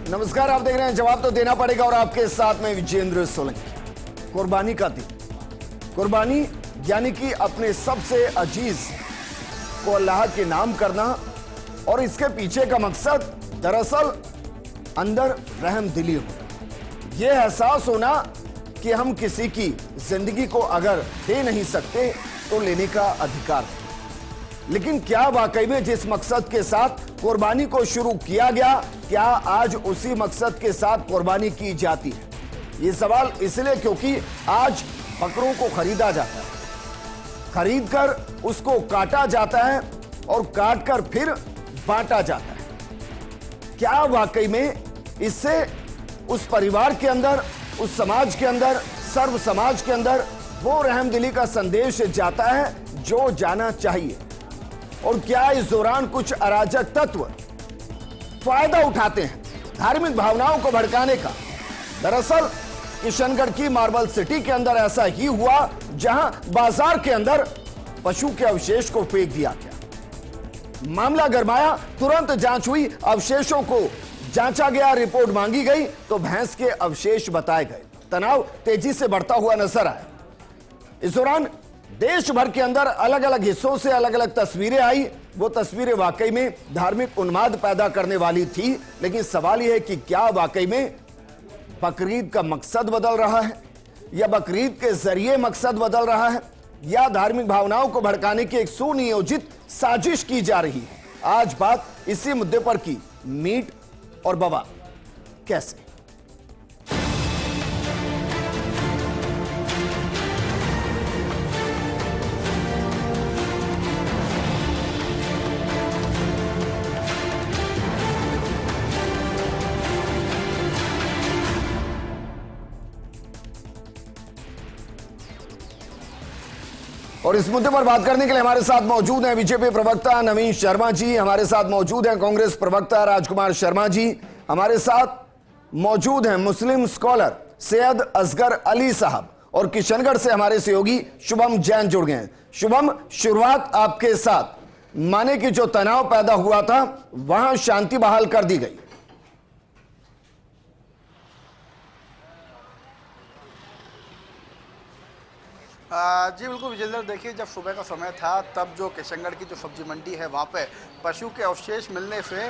नमस्कार, आप देख रहे हैं जवाब तो देना पड़ेगा और आपके साथ में विजेंद्र सोलंकी। कुर्बानी का दिन, कुर्बानी यानी कि अपने सबसे अजीज को अल्लाह के नाम करना, और इसके पीछे का मकसद दरअसल अंदर रहम दिली हो, यह एहसास होना कि हम किसी की जिंदगी को अगर दे नहीं सकते तो लेने का अधिकार है। लेकिन क्या वाकई में जिस मकसद के साथ कुर्बानी को शुरू किया गया, क्या आज उसी मकसद के साथ कुर्बानी की जाती है? ये सवाल इसलिए क्योंकि आज बकरों को खरीदा जाता है, खरीद कर उसको काटा जाता है और काट कर फिर बांटा जाता है। क्या वाकई में इससे उस परिवार के अंदर, उस समाज के अंदर, सर्व समाज के अंदर वो रहमदिली का संदेश जाता है जो जाना चाहिए? और क्या इस दौरान कुछ अराजक तत्व फायदा उठाते हैं धार्मिक भावनाओं को भड़काने का? दरअसल किशनगढ़ की मार्बल सिटी के अंदर ऐसा ही हुआ, जहां बाजार के अंदर पशु के अवशेष को फेंक दिया गया। मामला गरमाया, तुरंत जांच हुई, अवशेषों को जांचा गया, रिपोर्ट मांगी गई तो भैंस के अवशेष बताए गए। तनाव तेजी से बढ़ता हुआ नजर आया। इस दौरान देश भर के अंदर अलग अलग हिस्सों से अलग अलग तस्वीरें आई। वो तस्वीरें वाकई में धार्मिक उन्माद पैदा करने वाली थी, लेकिन सवाल यह है कि क्या वाकई में बकरीद का मकसद बदल रहा है, या बकरीद के जरिए मकसद बदल रहा है, या धार्मिक भावनाओं को भड़काने की एक सुनियोजित साजिश की जा रही है? आज बात इसी मुद्दे पर की, मीट और बवाल कैसे। और इस मुद्दे पर बात करने के लिए हमारे साथ मौजूद हैं बीजेपी प्रवक्ता नवीन शर्मा जी, हमारे साथ मौजूद हैं कांग्रेस प्रवक्ता राजकुमार शर्मा जी, हमारे साथ मौजूद हैं मुस्लिम स्कॉलर सैयद असगर अली साहब, और किशनगढ़ से हमारे सहयोगी शुभम जैन जुड़ गए हैं। शुभम, शुरुआत आपके साथ। माने कि जो तनाव पैदा हुआ था वहां शांति बहाल कर दी गई। जी बिल्कुल विजेंद्र, देखिए जब सुबह का समय था तब जो किशनगढ़ की जो सब्जी मंडी है वहाँ पे पशु के अवशेष मिलने से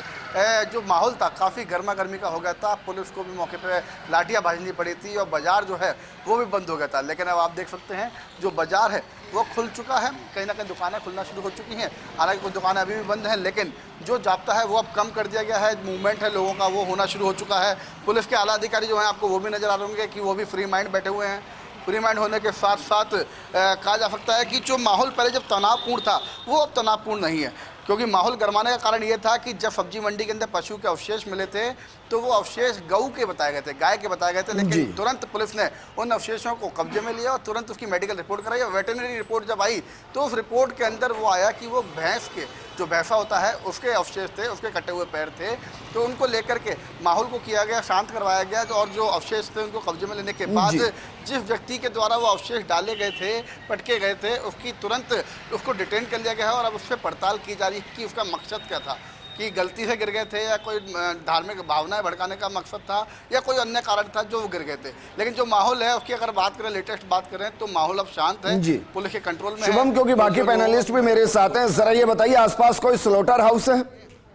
जो माहौल था काफ़ी गर्मा गर्मी का हो गया था। पुलिस को भी मौके पे लाठियाँ भाजनी पड़ी थी और बाज़ार जो है वो भी बंद हो गया था। लेकिन अब आप देख सकते हैं जो बाज़ार है वो खुल चुका है, कहीं ना कहीं दुकानें खुलना शुरू हो चुकी हैं। हालांकि कुछ दुकानें अभी भी बंद हैं, लेकिन जो जाब्ता है वो अब कम कर दिया गया है। मूवमेंट है लोगों का वो होना शुरू हो चुका है। पुलिस के आला अधिकारी जो हैं आपको वो भी नज़र आ रहे होंगे कि वो भी फ्री माइंड बैठे हुए हैं। फ्री माइंड होने के साथ साथ कहा जा सकता है कि जो माहौल पहले जब तनावपूर्ण था वो अब तनावपूर्ण नहीं है, क्योंकि माहौल गरमाने का कारण ये था कि जब सब्जी मंडी के अंदर पशु के अवशेष मिले थे तो वो अवशेष गऊ के बताए गए थे, गाय के बताए गए थे। लेकिन तुरंत पुलिस ने उन अवशेषों को कब्जे में लिया और तुरंत उसकी मेडिकल रिपोर्ट कराई। और वेटरनरी रिपोर्ट जब आई तो उस रिपोर्ट के अंदर वो आया कि वो भैंस के, जो भैंसा होता है उसके अवशेष थे, उसके कटे हुए पैर थे। तो उनको लेकर के माहौल को किया गया, शांत करवाया गया, और जो अवशेष थे उनको कब्जे में लेने के बाद जिस व्यक्ति के द्वारा वो अवशेष डाले गए थे, पटके गए थे, उसकी तुरंत उसको डिटेन कर लिया गया है। और अब उस पर पड़ताल की जा रही है कि उसका मकसद क्या था, कि गलती से गिर गए थे या कोई धार्मिक भावनाएं भड़काने का मकसद था या कोई अन्य कारण था जो वो गिर गए थे। लेकिन जो माहौल है उसकी अगर बात करें, लेटेस्ट बात करें, तो माहौल अब शांत है, पुलिस के कंट्रोल में है। शुभम, क्योंकि बाकी पैनलिस्ट भी मेरे साथ हैं, जरा ये बताइए आसपास कोई स्लॉटर हाउस है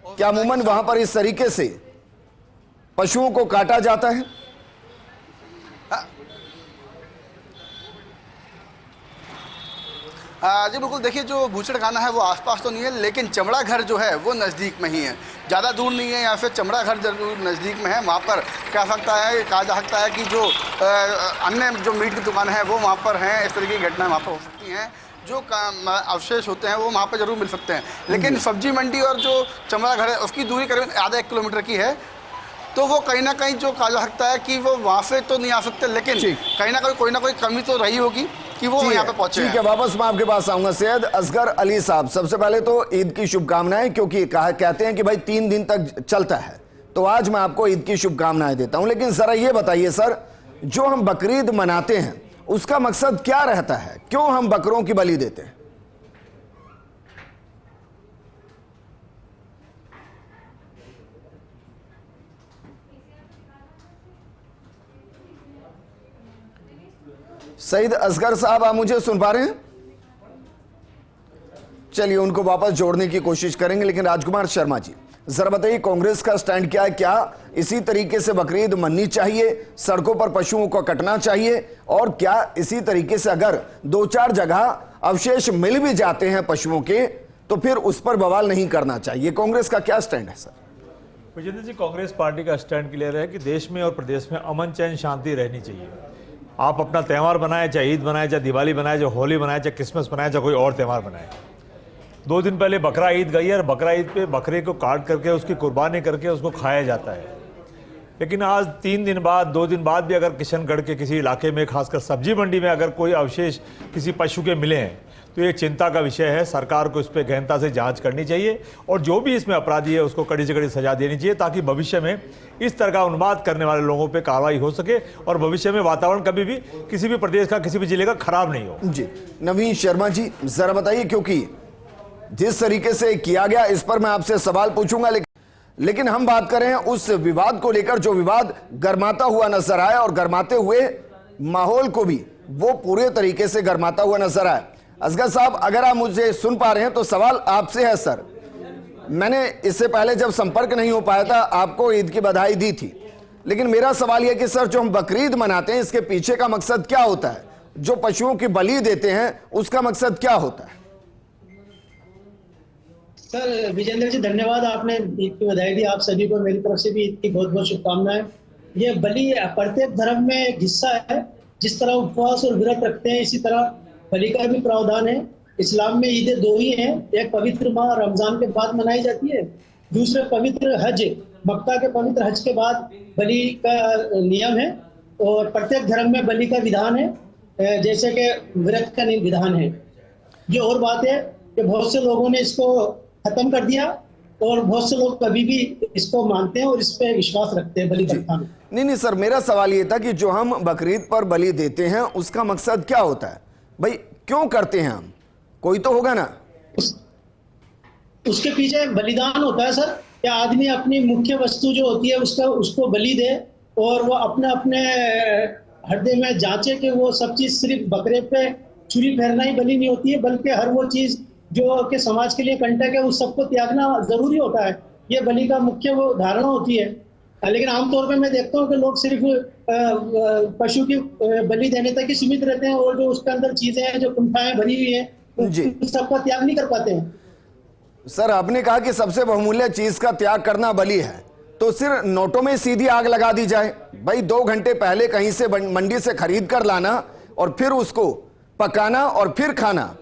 क्या? अमूमन वहां पर इस तरीके से पशुओं को काटा जाता है? जी बिल्कुल, देखिए जो बूचड़ खाना है वो आसपास तो नहीं है, लेकिन चमड़ा घर जो है वो नज़दीक में ही है, ज़्यादा दूर नहीं है। या फिर चमड़ा घर जरूर नज़दीक में है, वहाँ पर कहा जा सकता है कि जो अन्य जो मीट की दुकान है वो वहाँ पर हैं। इस तरह की घटनाएं वहाँ पर हो सकती हैं। जो अवशेष होते हैं वो वहाँ पर जरूर मिल सकते हैं, लेकिन सब्जी मंडी और जो चमड़ा घर है उसकी दूरी करीब आधा 1 किलोमीटर की है। तो वो कहीं ना कहीं जो कहा जा सकता है कि वो वहाँ से तो नहीं आ सकते, लेकिन कहीं ना कहीं कोई ना कोई कमी तो रही होगी कि वो यहाँ पे पहुंचे। ठीक है, वापस मैं आपके पास आऊंगा। सैयद असगर अली साहब, सबसे पहले तो ईद की शुभकामनाएं, क्योंकि कहते हैं कि भाई 3 दिन तक चलता है, तो आज मैं आपको ईद की शुभकामनाएं देता हूं। लेकिन जरा ये बताइए सर, जो हम बकरीद मनाते हैं उसका मकसद क्या रहता है? क्यों हम बकरों की बलि देते हैं? सईद असगर साहब, आप मुझे सुन पा रहे हैं? चलिए उनको वापस जोड़ने की कोशिश करेंगे, लेकिन राजकुमार शर्मा जी जरा बताइए कांग्रेस का स्टैंड क्या है? क्या इसी तरीके से बकरीद मननी चाहिए, सड़कों पर पशुओं को कटना चाहिए, और क्या इसी तरीके से अगर 2-4 जगह अवशेष मिल भी जाते हैं पशुओं के तो फिर उस पर बवाल नहीं करना चाहिए? कांग्रेस का क्या स्टैंड है सर? विजेंद्र जी, कांग्रेस पार्टी का स्टैंड क्लियर है कि देश में और प्रदेश में अमन चैन शांति रहनी चाहिए। आप अपना त्यौहार बनाए, चाहे ईद बनाए, चाहे दिवाली बनाए, चाहे होली बनाए, चाहे क्रिसमस बनाए, चाहे कोई और त्यौहार बनाए। 2 दिन पहले बकरा ईद गई है और बकरा ईद पे बकरे को काट करके उसकी कुर्बानी करके उसको खाया जाता है। लेकिन आज 3 दिन बाद, 2 दिन बाद भी अगर किशनगढ़ के किसी इलाके में, खासकर सब्जी मंडी में अगर कोई अवशेष किसी पशु के मिले हैं तो ये चिंता का विषय है। सरकार को इस पर गहनता से जांच करनी चाहिए और जो भी इसमें अपराधी है उसको कड़ी से कड़ी सजा देनी चाहिए, ताकि भविष्य में इस तरह का उन्माद करने वाले लोगों पे कार्रवाई हो सके और भविष्य में वातावरण कभी भी किसी भी प्रदेश का, किसी भी जिले का खराब नहीं हो। जी नवीन शर्मा जी जरा बताइए, क्योंकि जिस तरीके से किया गया इस पर मैं आपसे सवाल पूछूंगा, लेकिन हम बात करें उस विवाद को लेकर जो विवाद गर्माता हुआ नजर आया, और गर्माते हुए माहौल को भी वो पूरे तरीके से गर्माता हुआ नजर आया। असगर साहब, अगर आप मुझे सुन पा रहे हैं तो सवाल आपसे है सर। मैंने इससे पहले जब संपर्क नहीं हो पाया था आपको ईद की बधाई दी थी, लेकिन मेरा सवाल यह कि सर जो हम बकरीद मनाते हैं इसके पीछे का मकसद क्या होता है? जो पशुओं की बलि देते हैं उसका मकसद क्या होता है? सर विजेंद्र जी धन्यवाद, आपने ईद की बधाई दी। आप सभी को मेरी तरफ से भी ईद की बहुत बहुत शुभकामनाएं। ये बलि प्रत्येक धर्म में एक हिस्सा है। जिस तरह उपवास और व्रत रखते हैं इसी तरह बलि का भी प्रावधान है। इस्लाम में ईदें 2 ही हैं, एक पवित्र माह रमजान के बाद मनाई जाती है, दूसरे पवित्र हज, मक्का के पवित्र हज के बाद बलि का नियम है। और प्रत्येक धर्म में बलि का विधान है, जैसे कि व्रत का विधान है। ये और बात है कि बहुत से लोगों ने इसको खत्म कर दिया और बहुत से लोग कभी भी इसको मानते हैं और इस पे विश्वास रखते हैं बलि प्रथा में। नहीं सर, मेरा सवाल ये था कि जो हम बकरीद पर बलि देते हैं उसका मकसद क्या होता है भाई? क्यों करते हैं हम? कोई तो होगा ना। उसके पीछे बलिदान होता है सर, कि आदमी अपनी मुख्य वस्तु जो होती है उसको बलि दे और वो अपने अपने हृदय में जांचे कि वो सब चीज सिर्फ बकरे पे छुरी फेरना ही बलि नहीं होती है, बल्कि हर वो चीज जो कि समाज के लिए कंटक है उस सबको त्यागना जरूरी होता है। ये बलि का मुख्य वो धारणा होती है। लेकिन आमतौर पे मैं देखता हूँ कि लोग सिर्फ पशु की बलि देने तक ही सीमित रहते हैं और जो उसके अंदर चीजें हैं, जो कुंठाएं भरी हुई है, उस सबका त्याग नहीं कर पाते हैं। सर आपने कहा कि सबसे बहुमूल्य चीज का त्याग करना बलि है, तो सिर्फ नोटों में सीधी आग लगा दी जाए भाई? 2 घंटे पहले कहीं से मंडी से खरीद कर लाना और फिर उसको पकाना और फिर खाना।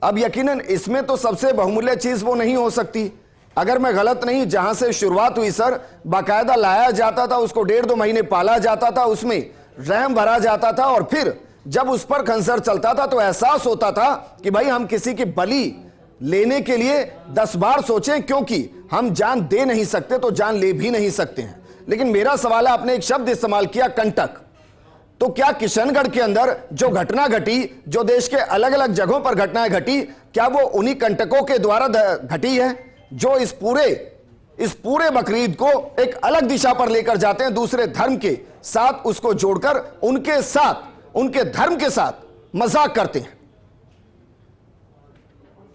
अब यकीनन इसमें तो सबसे बहुमूल्य चीज वो नहीं हो सकती। अगर मैं गलत नहीं, जहां से शुरुआत हुई सर, बाकायदा लाया जाता था, उसको 1.5-2 महीने पाला जाता था, उसमें रहम भरा जाता था, और फिर जब उस पर खंजर चलता था तो एहसास होता था कि भाई हम किसी की बलि लेने के लिए 10 बार सोचें, क्योंकि हम जान दे नहीं सकते तो जान ले भी नहीं सकते हैं। लेकिन मेरा सवाल है, आपने एक शब्द इस्तेमाल किया, कंटक। तो क्या किशनगढ़ के अंदर जो घटना घटी, जो देश के अलग अलग जगहों पर घटनाएं घटी, क्या वो उन्हीं कंटकों के द्वारा घटी है जो इस पूरे बकरीद को एक अलग दिशा पर लेकर जाते हैं, दूसरे धर्म के साथ उसको जोड़कर उनके साथ, उनके धर्म के साथ मजाक करते हैं?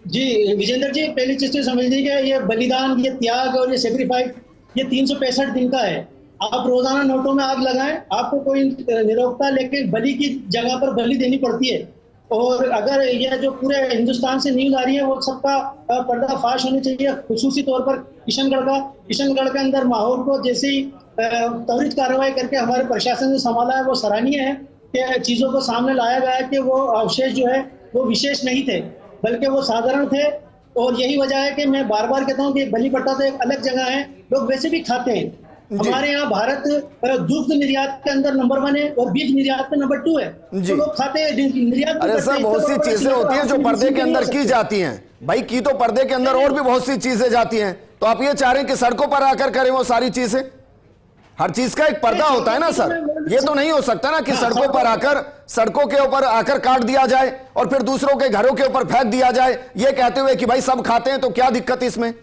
जी विजेंद्र जी, पहली चीज तो समझिए कि ये बलिदान, ये त्याग और ये सेक्रीफाइस ये 365 दिन का है। आप रोजाना नोटों में आग लगाएं, आपको कोई नहीं रोकता, लेकिन बलि की जगह पर बलि देनी पड़ती है। और अगर यह जो पूरे हिंदुस्तान से न्यूज आ रही है वो सबका पर्दाफाश होनी चाहिए, खुसूसी तौर पर किशनगढ़ के अंदर माहौल को जैसे ही त्वरित कार्रवाई करके हमारे प्रशासन ने संभाला है वो सराहनीय है कि चीजों को सामने लाया गया है कि वो अवशेष जो है वो विशेष नहीं थे बल्कि वो साधारण थे। और यही वजह है कि मैं बार बार कहता हूँ कि बलि प्रथा तो एक अलग जगह है, लोग वैसे भी खाते हैं। हमारे यहाँ भारत दुग्ध निर्यात के अंदर नंबर 1 है और बीज निर्यात में नंबर 2 है, तो लोग खाते हैं, निर्यात। अरे सर, बहुत सी चीजें होती हैं जो पर्दे के अंदर की जाती हैं भाई, की तो पर्दे के अंदर और भी बहुत सी चीजें जाती हैं। तो आप ये चाह रहे हैं कि सड़कों पर आकर करें वो सारी चीजें? हर चीज का एक पर्दा होता है ना सर, ये तो नहीं हो सकता ना कि सड़कों के ऊपर आकर काट दिया जाए और फिर दूसरों के घरों के ऊपर फेंक दिया जाए, ये कहते हुए कि भाई सब खाते हैं, तो क्या दिक्कत इसमें?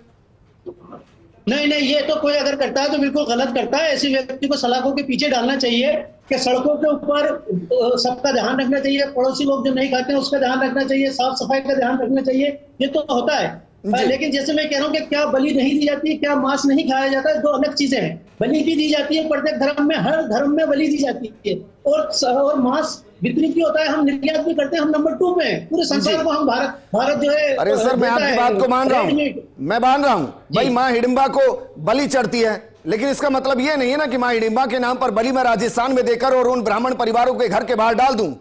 नहीं, ये तो कोई अगर करता है तो बिल्कुल गलत करता है। ऐसे व्यक्ति को सलाखों के पीछे डालना चाहिए कि सड़कों के ऊपर सबका ध्यान रखना चाहिए, पड़ोसी लोग जो नहीं खाते हैं उसका ध्यान रखना चाहिए, साफ सफाई का ध्यान रखना चाहिए, ये तो होता है। लेकिन जैसे मैं कह रहा हूँ कि क्या बलि नहीं दी जाती है, क्या मांस नहीं खाया जाता है, दो अलग चीजें हैं। बलि भी दी जाती है प्रत्येक धर्म में, हर धर्म में बलि दी जाती है, और मांस वितरित भी होता है, हम निर्यात भी करते हैं, हम नंबर 2 पे हैं पूरे संसार को। हम भारत जो है, अरे सर, मैं आपकी बात को मान रहा हूं, मैं मान रहा हूं भाई, मां हिडिंबा को बलि चढ़ती है, लेकिन इसका मतलब यह नहीं है ना कि मां हिडिंबा के नाम पर बलि मैं राजस्थान में देकर और उन ब्राह्मण परिवारों के घर के बाहर डाल दूं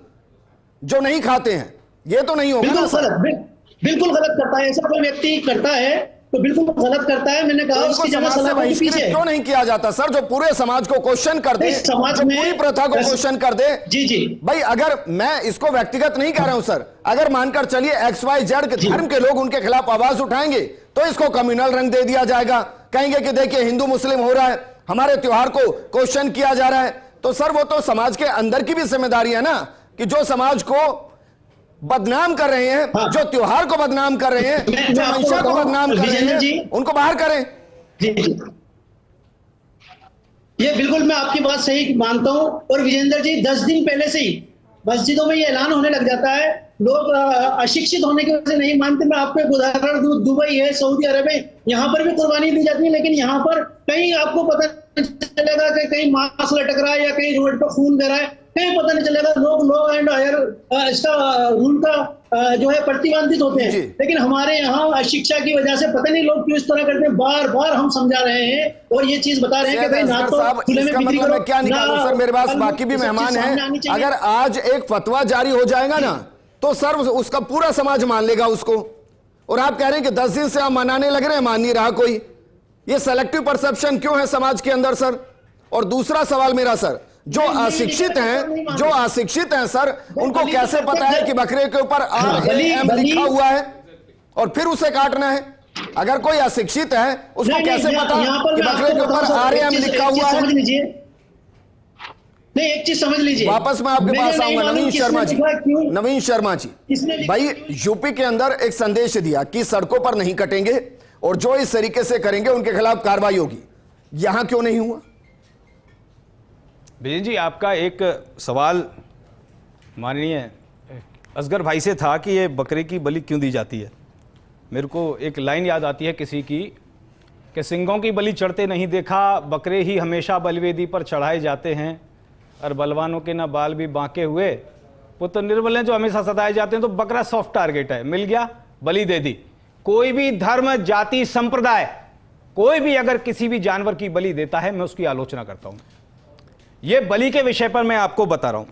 जो नहीं खाते हैं। ये तो नहीं होगा ना सर। बिल्कुल गलत करता है, ऐसा कोई व्यक्ति करता है तो बिल्कुल गलत करता है। मैंने कहा उसकी जगह सलाह के पीछे क्यों नहीं किया जाता सर, जो पूरे समाज को क्वेश्चन कर दे, समाज में पूरी प्रथा को क्वेश्चन कर दे। जी भाई, अगर मैं इसको व्यक्तिगत नहीं कह रहा हूं सर, अगर मानकर चलिए XYZ के धर्म के लोग उनके खिलाफ आवाज उठाएंगे तो इसको कम्युनल रंग दे दिया जाएगा, कहेंगे कि देखिए हिंदू मुस्लिम हो रहा है, हमारे त्योहार को क्वेश्चन किया जा रहा है। तो सर वो तो समाज के अंदर की भी जिम्मेदारी है ना, कि जो समाज को बदनाम कर रहे हैं, हाँ। जो त्योहार को बदनाम कर रहे हैं, जो मंशा को बदनाम कर रहे हैं, उनको बाहर करें। जी, ये बिल्कुल मैं आपकी बात सही मानता हूं। और विजेंद्र जी, 10 दिन पहले से ही मस्जिदों में ये ऐलान होने लग जाता है, लोग अशिक्षित होने की वजह से नहीं मानते। मैं आपको एक उदाहरण दूं, दुबई है, सऊदी अरब है, यहाँ पर भी कुर्बानी दी जाती है, लेकिन यहाँ पर कहीं आपको पता चलेगा कि कहीं मांस लटक रहा है या कहीं रोड पर खून बह रहा है, कहीं पता नहीं चलेगा। लोग लॉ एंड ऑर्डर इसका रूल का जो है प्रतिबंधित होते हैं, लेकिन हमारे यहाँ अशिक्षा की वजह से पता नहीं लोग क्यों इस तरह करते हैं। बार बार हम समझा रहे हैं और ये चीज बता रहे हैं कि भाई ना तो खुले में बिक्री करो, क्या निकालूं सर, मेरे पास बाकी भी मेहमान हैं। अगर आज एक फतवा जारी हो जाएगा ना तो सर उसका पूरा समाज मान लेगा उसको, और आप कह रहे हैं कि 10 दिन से आप मनाने लग रहे हैं, मान नहीं रहा कोई। ये सेलेक्टिव परसेप्शन क्यों है समाज के अंदर सर? और दूसरा सवाल मेरा सर, जो अशिक्षित हैं सर, उनको कैसे पता है कि बकरे के ऊपर RAM लिखा हुआ है और फिर उसे काटना है? अगर कोई अशिक्षित है उसको कैसे पता कि बकरे के ऊपर RAM लिखा हुआ है? नहीं, एक चीज समझ लीजिए, वापस मैं आपके पास आऊंगा। नवीन शर्मा जी, भाई यूपी के अंदर एक संदेश दिया कि सड़कों पर नहीं कटेंगे और जो इस तरीके से करेंगे उनके खिलाफ कार्रवाई होगी, यहां क्यों नहीं हुआ? विजय जी, आपका एक सवाल माननीय असगर भाई से था कि ये बकरे की बलि क्यों दी जाती है। मेरे को एक लाइन याद आती है किसी की, कि सिंगों की बलि चढ़ते नहीं देखा, बकरे ही हमेशा बलिवेदी पर चढ़ाए जाते हैं, और बलवानों के ना बाल भी बांके हुए, वो तो निर्बल हैं जो हमेशा सताए जाते हैं। तो बकरा सॉफ्ट टारगेट है, मिल गया, बलि दे दी। कोई भी धर्म, जाति, संप्रदाय, कोई भी अगर किसी भी जानवर की बलि देता है, मैं उसकी आलोचना करता हूं। ये बलि के विषय पर मैं आपको बता रहा हूं।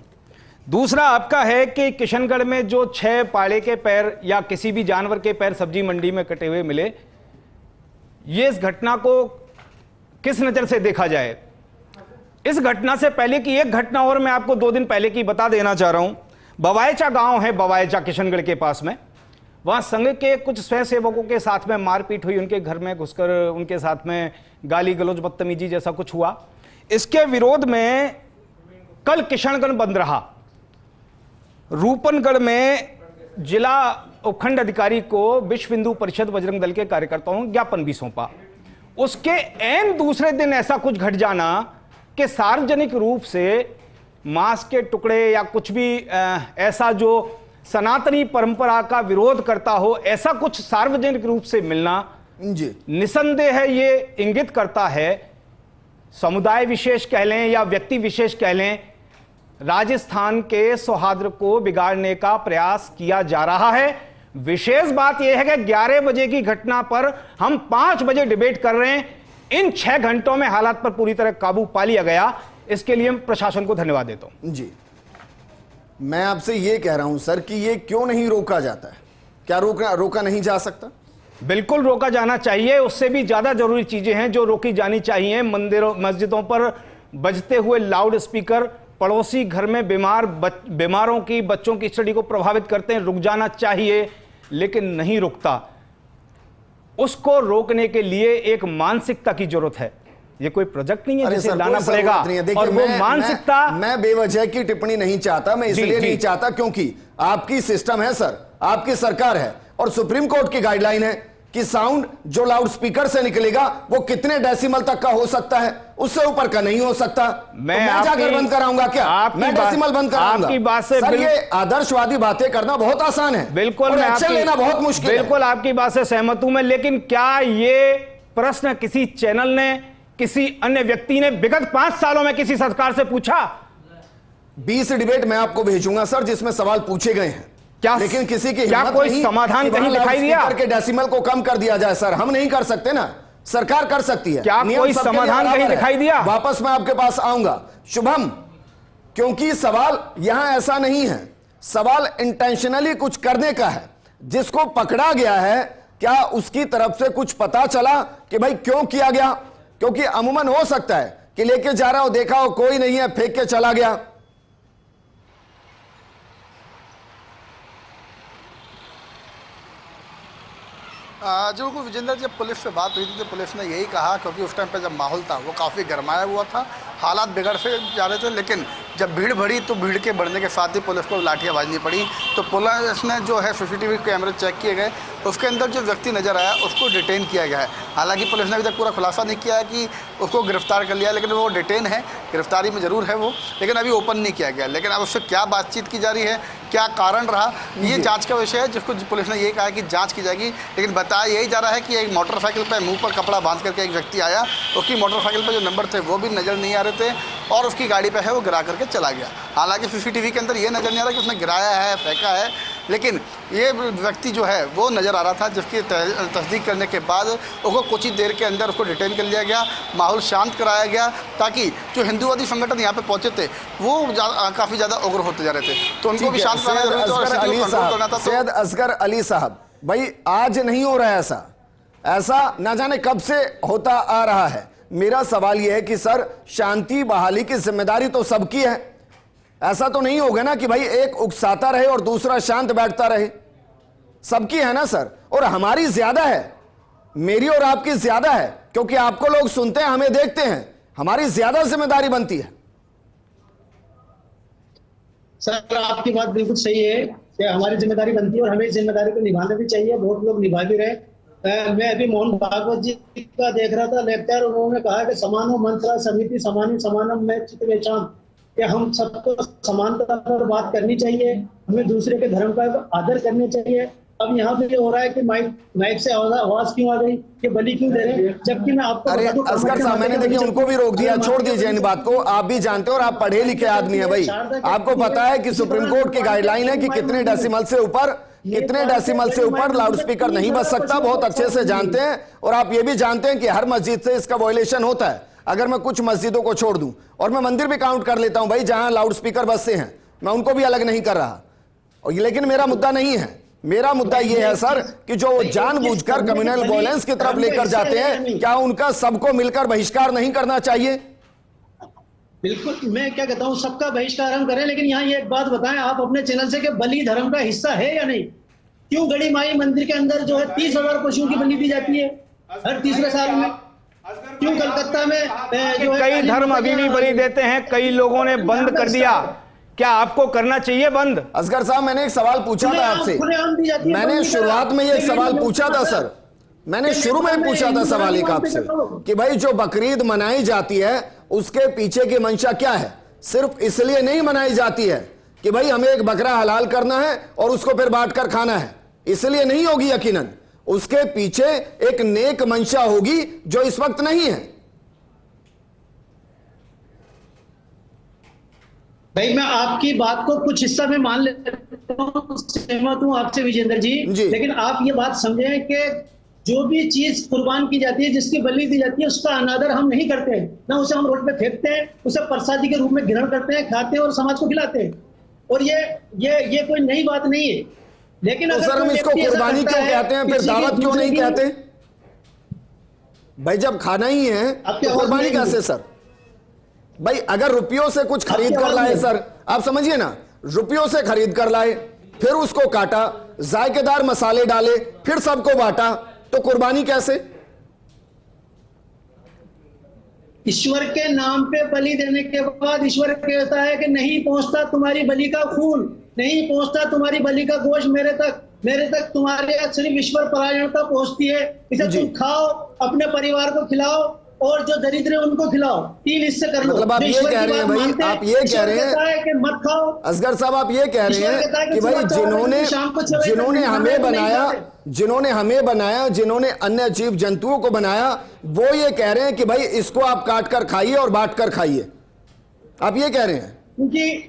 दूसरा आपका है कि किशनगढ़ में जो 6 पाड़े के पैर या किसी भी जानवर के पैर सब्जी मंडी में कटे हुए मिले, ये इस घटना को किस नजर से देखा जाए? इस घटना से पहले की एक घटना और मैं आपको 2 दिन पहले की बता देना चाह रहा हूं। बवायचा गांव है, बवायचा किशनगढ़ के पास में, वहां संघ के कुछ स्वयंसेवकों के साथ में मारपीट हुई, उनके घर में घुसकर उनके साथ में गाली गलौज, बदतमीजी जैसा कुछ हुआ। इसके विरोध में कल किशनगढ़ बंद रहा। रूपनगढ़ में जिला उपखंड अधिकारी को विश्व हिंदू परिषद बजरंग दल के कार्यकर्ताओं ने ज्ञापन भी सौंपा। उसके एन दूसरे दिन ऐसा कुछ घट जाना कि सार्वजनिक रूप से मांस के टुकड़े या कुछ भी ऐसा जो सनातनी परंपरा का विरोध करता हो, ऐसा कुछ सार्वजनिक रूप से मिलना जी निसंदेह है, ये इंगित करता है, समुदाय विशेष कह लें या व्यक्ति विशेष कह लें, राजस्थान के सौहार्द को बिगाड़ने का प्रयास किया जा रहा है। विशेष बात यह है कि 11 बजे की घटना पर हम 5 बजे डिबेट कर रहे हैं। इन 6 घंटों में हालात पर पूरी तरह काबू पा लिया गया। इसके लिए प्रशासन को धन्यवाद देता हूं। जी, मैं आपसे यह कह रहा हूं सर कि यह क्यों नहीं रोका जाता है? क्या रोका नहीं जा सकता? बिल्कुल रोका जाना चाहिए। उससे भी ज्यादा जरूरी चीजें हैं जो रोकी जानी चाहिए। मंदिरों, मस्जिदों पर बजते हुए लाउड स्पीकर पड़ोसी घर में बीमारों की, बच्चों की स्टडी को प्रभावित करते हैं, रुक जाना चाहिए, लेकिन नहीं रुकता। उसको रोकने के लिए एक मानसिकता की जरूरत है। ये कोई प्रोजेक्ट नहीं है जिसे लाना पड़ेगा। और वो मानसिकता, मैं बेवजह की टिप्पणी नहीं चाहता, मैं इसलिए नहीं चाहता क्योंकि आपकी सिस्टम है सर, आपकी सरकार है और सुप्रीम कोर्ट की गाइडलाइन है कि साउंड जो लाउड स्पीकर से निकलेगा वो कितने डेसिमल तक का हो सकता है, उससे ऊपर का नहीं हो सकता। मैं जाकर बंद कराऊंगा क्या? मैं डेसिमल बंद कराऊंगा? आपकी बात से सर, ये आदर्शवादी बातें करना बहुत आसान है, बिल्कुल मैं एक्शन लेना बहुत मुश्किल है। बिल्कुल आपकी बात से सहमत हूं मैं, लेकिन क्या ये प्रश्न किसी चैनल ने, किसी अन्य व्यक्ति ने विगत 5 सालों में किसी सरकार से पूछा? 20 डिबेट मैं आपको भेजूंगा सर जिसमें सवाल पूछे गए हैं, क्या लेकिन किसी की क्या हिम्मत कोई नहीं समाधान कि कहीं वहां दिखाई दिया? लाउडस्पीकर के डेसिमल को कम कर दिया जाए। सर, हम नहीं कर सकते ना, सरकार कर सकती है। क्या नियम कोई सबके लिए समाधान बराबर कहीं है। दिखाई दिया? वापस मैं आपके पास आऊंगा शुभम, क्योंकि सवाल यहां ऐसा नहीं है, सवाल इंटेंशनली कुछ करने का है। जिसको पकड़ा गया है, क्या उसकी तरफ से कुछ पता चला कि भाई क्यों किया गया? क्योंकि अमूमन हो सकता है कि लेके जा रहा हो, देखा हो कोई नहीं है, फेंक के चला गया। जो को विजेंद्र, जब पुलिस से बात हुई थी तो पुलिस ने यही कहा, क्योंकि उस टाइम पे जब माहौल था वो काफ़ी गरमाया हुआ था, हालात बिगड़ से जा रहे थे, लेकिन जब भीड़ बढ़ी तो भीड़ के बढ़ने के साथ ही पुलिस को लाठियाँ बाजनी पड़ी। तो पुलिस ने जो है CCTV कैमरे चेक किए गए, उसके अंदर जो व्यक्ति नज़र आया उसको डिटेन किया गया है। हालांकि पुलिस ने अभी तक पूरा खुलासा नहीं किया है कि उसको गिरफ्तार कर लिया, लेकिन वो डिटेन है, गिरफ्तारी में ज़रूर है वो, लेकिन अभी ओपन नहीं किया गया। लेकिन अब उससे क्या बातचीत की जा रही है, क्या कारण रहा, ये जांच का विषय है, जिसको पुलिस ने ये कहा है कि जांच की जाएगी। लेकिन बताया यही जा रहा है कि एक मोटरसाइकिल पर मुंह पर कपड़ा बांध करके एक व्यक्ति आया, उसकी मोटरसाइकिल पर जो नंबर थे वो भी नज़र नहीं आ रहे थे, और उसकी गाड़ी पे है वो गिरा करके चला गया। हालांकि CCTV के अंदर ये नज़र नहीं आ रहा कि उसने गिराया है, फेंका है, लेकिन ये व्यक्ति जो है वो नज़र आ रहा था, जिसकी तस्दीक करने के बाद उसको कुछ ही देर के अंदर उसको डिटेन कर लिया गया, माहौल शांत कराया गया, ताकि जो हिंदुवादी संगठन यहाँ पे पहुँचे थे वो काफ़ी ज़्यादा उग्र होते जा रहे थे, तो उनको भी शांत कराना जरूरी था और स्थिति को कंट्रोल करना था। सैयद असगर अली साहब, भाई आज नहीं हो रहा है ऐसा ना जाने कब से होता आ रहा है। मेरा सवाल यह है कि सर, शांति बहाली की जिम्मेदारी तो सबकी है, ऐसा तो नहीं होगा ना कि भाई एक उकसाता रहे और दूसरा शांत बैठता रहे। सबकी है ना सर, और हमारी ज्यादा है, मेरी और आपकी ज्यादा है, क्योंकि आपको लोग सुनते हैं, हमें देखते हैं, हमारी ज्यादा जिम्मेदारी बनती है। सर, आपकी बात बिल्कुल सही है कि हमारी जिम्मेदारी बनती है और हमें जिम्मेदारी को निभाना भी चाहिए, बहुत लोग निभा भी रहे। मैं अभी मोहन भागवत जी का देख रहा था लेक्चर, उन्होंने कहा कि समानो मंत्र समिति समानी समानम में चित्त वेचाम, कि हम सबको समानता पर बात करनी चाहिए, हमें दूसरे के धर्म का आदर करना चाहिए। अब यहाँ पे हो रहा है कि माइक से आवाज क्यों आ गई, कि बलि क्यों दे रहे हैं, जबकि मैं आपको अरे असगर साहब, मैंने देखिए उनको भी रोक दिया, छोड़ दीजिए इन बात को, आप भी जानते हो और आप पढ़े लिखे आदमी है भाई, आपको पता है कि सुप्रीम कोर्ट की गाइडलाइन है कि कितने डेसिमल से ऊपर लाउडस्पीकर नहीं बज सकता, बहुत अच्छे से जानते हैं। और आप ये भी जानते हैं कि हर मस्जिद से इसका वायलेशन होता है। अगर मैं कुछ मस्जिदों को छोड़ दूं, और मैं मंदिर भी काउंट कर लेता हूं भाई जहां लाउडस्पीकर बजते हैं, मैं उनको भी अलग नहीं कर रहा, और लेकिन मेरा मुद्दा नहीं है। मेरा मुद्दा यह है सर कि जो जानबूझकर कम्युनल वायलेंस की तरफ लेकर जाते हैं, क्या उनका सबको मिलकर बहिष्कार नहीं करना चाहिए? बिल्कुल, मैं क्या कहता हूँ, सबका बहिष्कार हम करें, लेकिन यहाँ ये एक बात बताएं आप अपने चैनल से कि बलि धर्म का हिस्सा है या नहीं? क्यों गड़ी माई मंदिर के अंदर जो है 30,000 पशुओं की बलि दी जाती है हर तीसरे साल में? क्यों कलकत्ता में जो है कई धर्म अभी भी बलि देते हैं, कई लोगों ने बंद कर दिया, क्या आपको करना चाहिए बंद? असगर साहब, मैंने एक सवाल पूछा था आपसे, मैंने शुरुआत में ये सवाल पूछा था सर, मैंने शुरू में पूछा था सवाल एक आपसे कि भाई जो बकरीद मनाई जाती है उसके पीछे की मंशा क्या है? सिर्फ इसलिए नहीं मनाई जाती है कि भाई हमें एक बकरा हलाल करना है और उसको फिर बांट कर खाना है, इसलिए नहीं होगी। यकीनन उसके पीछे एक नेक मंशा होगी जो इस वक्त नहीं है। भाई मैं आपकी बात को कुछ हिस्सा में मान लेता हूं, सहमत हूं आपसे विजेंद्र जी, लेकिन आप ये बात समझें कि जो भी चीज कुर्बान की जाती है, जिसकी बलि दी जाती है, उसका अनादर हम नहीं करते हैं, ना उसे हम रोड पे फेंकते हैं, उसे प्रसादी के रूप में ग्रहण करते हैं, खाते हैं और समाज को खिलाते हैं। और ये कोई नई बात नहीं है। लेकिन तो सर हम इसको कुर्बानी क्यों कहते हैं, फिर दावत क्यों नहीं कहते? भाई जब खाना ही है तो कुर्बानी कैसे सर? भाई अगर रुपयों से कुछ खरीद कर लाए सर, आप समझिए ना, रुपयों से खरीद कर लाए, फिर उसको काटा, जायकेदार मसाले डाले, फिर सबको बांटा, तो कुर्बानी कैसे? ईश्वर के नाम पे बलि देने के बाद ईश्वर कहता है कि नहीं पहुंचता तुम्हारी बलि का खून, नहीं पहुंचता तुम्हारी बलि का गोश्त मेरे तक, मेरे तक तुम्हारे यहाँ सिर्फ ईश्वर परायणता पहुंचती है। इसे जी। तुम खाओ, अपने परिवार को खिलाओ और जो दरिद्र है उनको खिलाओ, 3 हिस्से कर लो। मतलब आप जो ये ईश्वर कह की रहे हैं बात भाई, मानते आप ये कह ईश्वर रहे हैं कहता है कि मत खाओ। असगर साहब आप ये कह रहे ईश्वर कहता है हैं कि कि भाई सुबह 4 बजे शाम को 6 बजे जिन्होंने तक हमें नहीं बनाया, खाते। जिन्होंने अन्य जीव जंतुओं को बनाया, वो ये कह रहे हैं कि भाई इसको आप काट कर खाइए और बांट कर खाइए। आप ये कह रहे हैं क्योंकि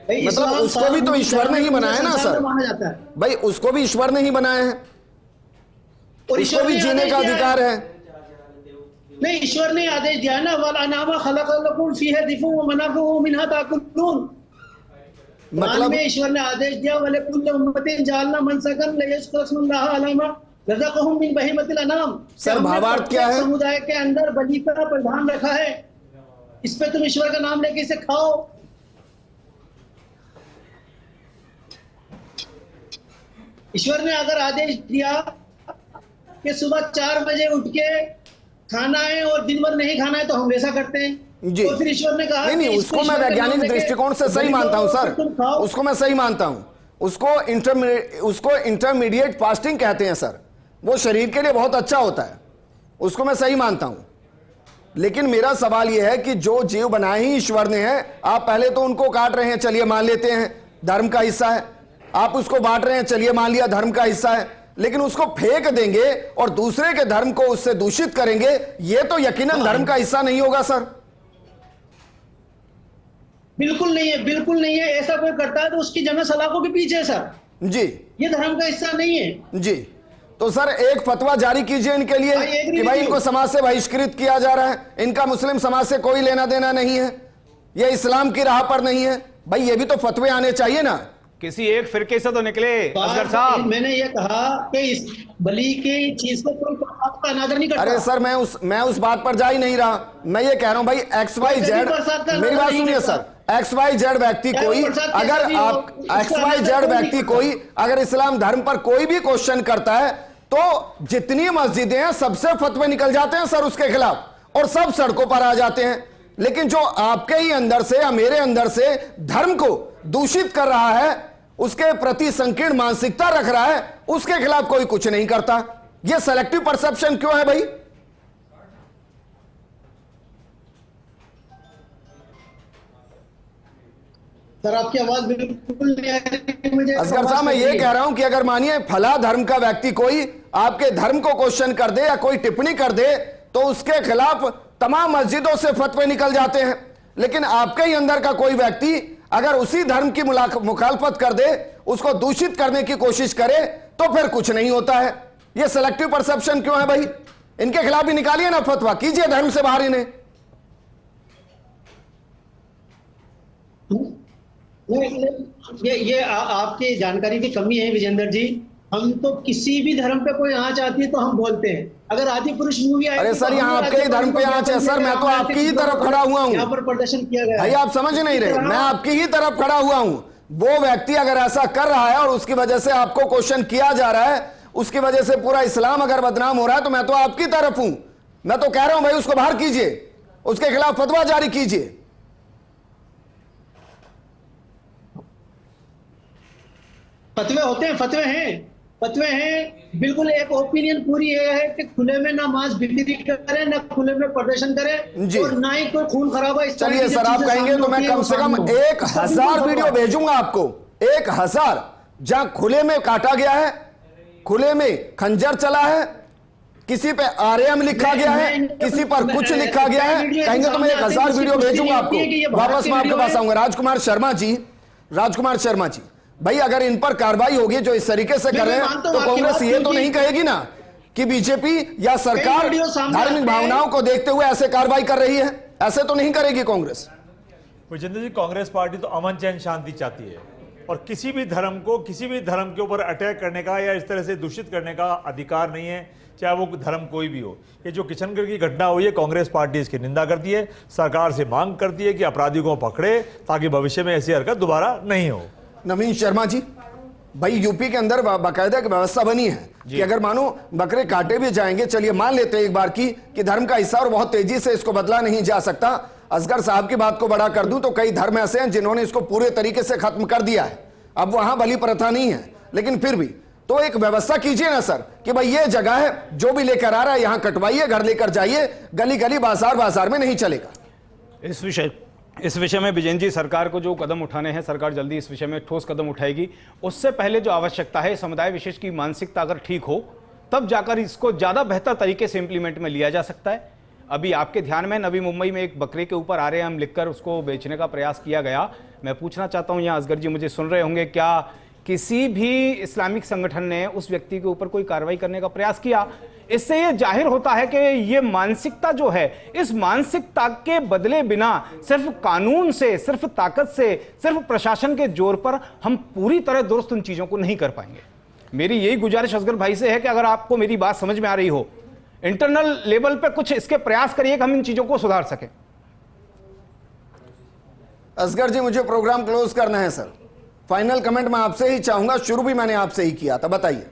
भाई मतलब इस्लाम उसको भी तो ईश्वर ने ही बनाया ना संसार सर। में माना जाता है। भाई उसको भी ईश्वर ने ही बनाया है, और उसको ईश्वर भी ने जीने आदेश का दिया अधिकार है। नहीं, ईश्वर ने आदेश दिया है ना, वल अनामा खलक़लकुम फीहा दिफुन व मनाफ़िउ मिन्हा ताकुलून। मतलब में ईश्वर ने आदेश दिया, वले कुल्लि उम्मतिन जअलना मनसकन लियज़कुरुस्मुल्लाह अला मा रज़क़हुम मिन बहीमतिल अनाम। सर, भावार्थ क्या है? समुदाय के अंदर बलि का प्रावधान रखा है, इस पे तुम ईश्वर का नाम लेके इसे खाओ। ईश्वर ने अगर आदेश दिया कि सुबह 4 बजे उठ के खाना है और दिन भर नहीं खाना है तो हम वैसा करते हैं। जी। तो फिर ईश्वर ने कहा नहीं, कि उसको मैं ईश्वर का नाम वैज्ञानिक लेके दृष्टिकोण से सही बलि मानता हूं दो, सर, तुम खाओ। उसको मैं सही मानता हूं। उसको इंटरमीडिएट फास्टिंग कहते हैं सर, वो शरीर के लिए बहुत अच्छा होता है, उसको मैं सही मानता हूं। लेकिन मेरा सवाल यह है कि जो जीव बनाए ही ईश्वर ने है, आप पहले तो उनको काट रहे हैं, चलिए मान लेते हैं धर्म का हिस्सा है। आप उसको बांट रहे हैं, चलिए मान लिया धर्म का हिस्सा है। लेकिन उसको फेंक देंगे और दूसरे के धर्म को उससे दूषित करेंगे, यह तो यकीनन धर्म का हिस्सा नहीं होगा सर। बिल्कुल नहीं है, बिल्कुल नहीं है। ऐसा कोई करता है तो उसकी जन्नत सलाखों के पीछे है सर, जी ये धर्म का हिस्सा नहीं है। जी। तो सर एक फतवा जारी कीजिए इनके लिए कि भाई इनको समाज से बहिष्कृत किया जा रहा है, इनका मुस्लिम समाज से कोई लेना देना नहीं है, ये इस्लाम की राह पर नहीं है। भाई ये भी तो फतवे आने चाहिए ना। किसी एक फिरके से तो निकले असगर साहब। मैंने ये कहा कि इस बलि की चीज को कोई आपका अनादर नहीं करता। अरे सर मैं उस बात पर जा ही नहीं रहा। मैं ये कह रहा हूं भाई XYZ, मेरी बात सुनिए सर, XYZ व्यक्ति कोई अगर आप XYZ व्यक्ति कोई अगर इस्लाम धर्म पर कोई भी क्वेश्चन करता है तो जितनी मस्जिदें हैं सबसे फतवे निकल जाते हैं सर उसके खिलाफ और सब सड़कों पर आ जाते हैं। लेकिन जो आपके ही अंदर से या मेरे अंदर से धर्म को दूषित कर रहा है, उसके प्रति संकीर्ण मानसिकता रख रहा है, उसके खिलाफ कोई कुछ नहीं करता। यह सेलेक्टिव परसेप्शन क्यों है भाई? सर आपकी आवाज बिल्कुल नहीं आ रही मुझे। असगर साहब मैं ये कह रहा हूं कि अगर मानिए फला धर्म का व्यक्ति कोई आपके धर्म को क्वेश्चन कर दे या कोई टिप्पणी कर दे तो उसके खिलाफ तमाम मस्जिदों से फतवे निकल जाते हैं। लेकिन आपके ही अंदर का कोई व्यक्ति अगर उसी धर्म की मुखालफत कर दे, उसको दूषित करने की कोशिश करे तो फिर कुछ नहीं होता है। यह सिलेक्टिव परसेप्शन क्यों है भाई? इनके खिलाफ भी निकालिए ना फतवा, कीजिए धर्म से बाहर इन्हें। ये आपकी जानकारी की कमी है विजेंद्र जी। हम तो किसी भी धर्म पे कोई आंच आती है तो हम बोलते हैं। अगर आदि पुरुष मूवी आई अरे सर यहाँ आपके ही धर्म पे आंच है सर, मैं तो आपकी ही तरफ खड़ा हुआ हूं। यहाँ पर प्रदर्शन किया गया भाई आप समझ नहीं रहे, मैं आपकी ही तरफ खड़ा हुआ हूं। वो व्यक्ति अगर ऐसा कर रहा है और उसकी वजह से आपको क्वेश्चन किया जा रहा है, उसकी वजह से पूरा इस्लाम अगर बदनाम हो रहा है तो मैं तो आपकी तरफ हूं। मैं तो कह रहा हूं भाई उसको बाहर कीजिए, उसके खिलाफ फतवा जारी कीजिए। फतवे होते हैं, फतवे हैं बिल्कुल। एक ओपिनियन पूरी ये है कि खुले में ना मांस बिक्री करें, ना खुले में प्रदर्शन करें और ना ही कोई खून खराबा। इस चलिए सर आप कहेंगे तो मैं कम से कम 1000 वीडियो भेजूंगा आपको, 1000 जहां खुले में काटा गया है, खुले में खंजर चला है, किसी पे RM लिखा गया है, किसी पर कुछ लिखा गया है। कहेंगे तो मैं 1000 वीडियो भेजूंगा आपको। वापस मैं आपके पास आऊंगा। राजकुमार शर्मा जी भाई अगर इन पर कार्रवाई होगी जो इस तरीके से कर रहे हैं तो कांग्रेस ये तो नहीं कहेगी ना कि बीजेपी या सरकार धार्मिक भावनाओं को देखते हुए ऐसे कार्रवाई कर रही है? ऐसे तो नहीं करेगी कांग्रेस। विजेंद्र जी, कांग्रेस पार्टी तो अमन चैन शांति चाहती है और किसी भी धर्म को किसी भी धर्म के ऊपर अटैक करने का या इस तरह से दूषित करने का अधिकार नहीं है, चाहे वो धर्म कोई भी हो। ये जो किशनगढ़ की घटना हुई है, कांग्रेस पार्टी इसकी निंदा करती है, सरकार से मांग करती है कि अपराधियों को पकड़े ताकि भविष्य में ऐसी हरकत दोबारा नहीं हो। नवीन शर्मा जी भाई यूपी के अंदर बाकायदा की व्यवस्था बनी है कि अगर मानो बकरे काटे भी जाएंगे, चलिए मान लेते हैं एक बार की कि धर्म का हिस्सा और बहुत तेजी से इसको बदला नहीं जा सकता। असगर साहब की बात को बड़ा कर दूं तो कई धर्म ऐसे हैं जिन्होंने इसको पूरे तरीके से खत्म कर दिया है। अब वहां बलि प्रथा नहीं है, लेकिन फिर भी तो एक व्यवस्था कीजिए ना सर कि भाई ये जगह है, जो भी लेकर आ रहा है यहां कटवाइए, घर लेकर जाइए, गली गली बाजार बाजार में नहीं चलेगा। इस विषय में विजेंद्र जी, सरकार को जो कदम उठाने हैं, सरकार जल्दी इस विषय में ठोस कदम उठाएगी। उससे पहले जो आवश्यकता है, समुदाय विशेष की मानसिकता अगर ठीक हो तब जाकर इसको ज़्यादा बेहतर तरीके से इंप्लीमेंट में लिया जा सकता है। अभी आपके ध्यान में नवी मुंबई में एक बकरे के ऊपर आ रहे हैं हम लिखकर उसको बेचने का प्रयास किया गया। मैं पूछना चाहता हूँ, यहाँ असगर जी मुझे सुन रहे होंगे, क्या किसी भी इस्लामिक संगठन ने उस व्यक्ति के ऊपर कोई कार्रवाई करने का प्रयास किया? इससे यह जाहिर होता है कि ये मानसिकता जो है, इस मानसिकता के बदले बिना सिर्फ कानून से, सिर्फ ताकत से, सिर्फ प्रशासन के जोर पर हम पूरी तरह दुरुस्त उन चीजों को नहीं कर पाएंगे। मेरी यही गुजारिश असगर भाई से है कि अगर आपको मेरी बात समझ में आ रही हो, इंटरनल लेवल पे कुछ इसके प्रयास करिए कि हम इन चीजों को सुधार सकें। असगर जी, मुझे प्रोग्राम क्लोज करना है सर। फाइनल कमेंट मैं आपसे ही चाहूंगा, शुरू भी मैंने आपसे ही किया था, बताइए।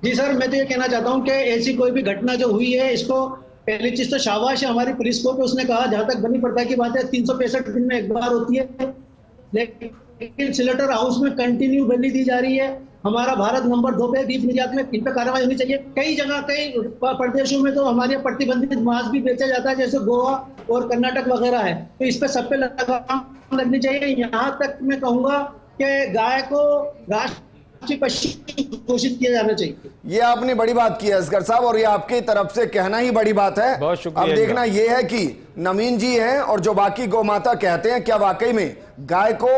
जी सर, मैं तो ये कहना चाहता हूं कि ऐसी कोई भी घटना जो हुई है, इसको पहली चीज तो शाबाश है हमारी पुलिस को, उसने कहा जहां तक बनी प्रथा की बात है 365 दिन में एक बार होती है, लेकिन स्लेटर हाउस में कंटिन्यू बलि दी जा रही है। हमारा भारत नंबर 2 पे बीफ निर्यात में इन पर कार्रवाई होनी चाहिए। कई जगह, कई प्रदेशों में तो हमारे प्रतिबंधित मांस भी बेचा जाता है, जैसे गोवा और कर्नाटक वगैरह है, तो इस पे सब पे लगाम लगनी चाहिए। यहाँ तक मैं कहूंगा कि गाय को राष्ट्रीय पशु घोषित किया जाना चाहिए। ये आपने बड़ी बात की है असगर साहब, और ये आपकी तरफ से कहना ही बड़ी बात है। बहुत शुक्रिया। अब देखना ये है कि नवीन जी हैं और जो बाकी गौ माता कहते हैं, क्या वाकई में गाय को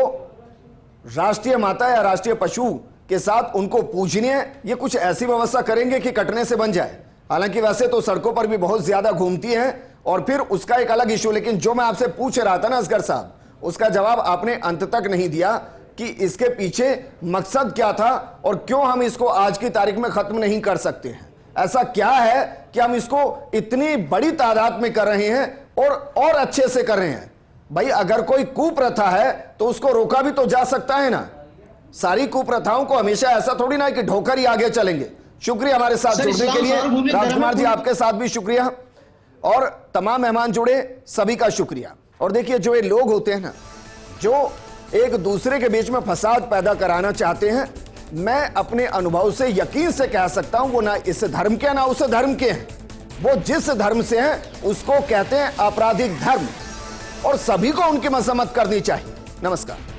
राष्ट्रीय माता या राष्ट्रीय पशु के साथ उनको पूजनीय है? ये कुछ ऐसी व्यवस्था करेंगे कि कटने से बन जाए। हालांकि वैसे तो सड़कों पर भी बहुत ज्यादा घूमती है और फिर उसका एक अलग इशू, लेकिन जो मैं आपसे पूछ रहा था ना असगर साहब, उसका जवाब आपने अंत तक नहीं दिया कि इसके पीछे मकसद क्या था और क्यों हम इसको आज की तारीख में खत्म नहीं कर सकते हैं। ऐसा क्या है कि हम इसको इतनी बड़ी तादाद में कर रहे हैं और अच्छे से कर रहे हैं? भाई अगर कोई कुप्रथा है तो उसको रोका भी तो जा सकता है ना। सारी कुप्रथाओं को हमेशा ऐसा थोड़ी ना कि ढोकर ही आगे चलेंगे। शुक्रिया हमारे साथ जुड़ने के लिए राजकुमार जी, आपके साथ भी शुक्रिया, और तमाम मेहमान जुड़े सभी का शुक्रिया। और देखिए, जो ये लोग होते हैं ना, जो एक दूसरे के बीच में फसाद पैदा कराना चाहते हैं, मैं अपने अनुभव से यकीन से कह सकता हूं वो ना इस धर्म के ना उस धर्म के हैं। वो जिस धर्म से हैं उसको कहते हैं आपराधिक धर्म, और सभी को उनकी मजम्मत करनी चाहिए। नमस्कार।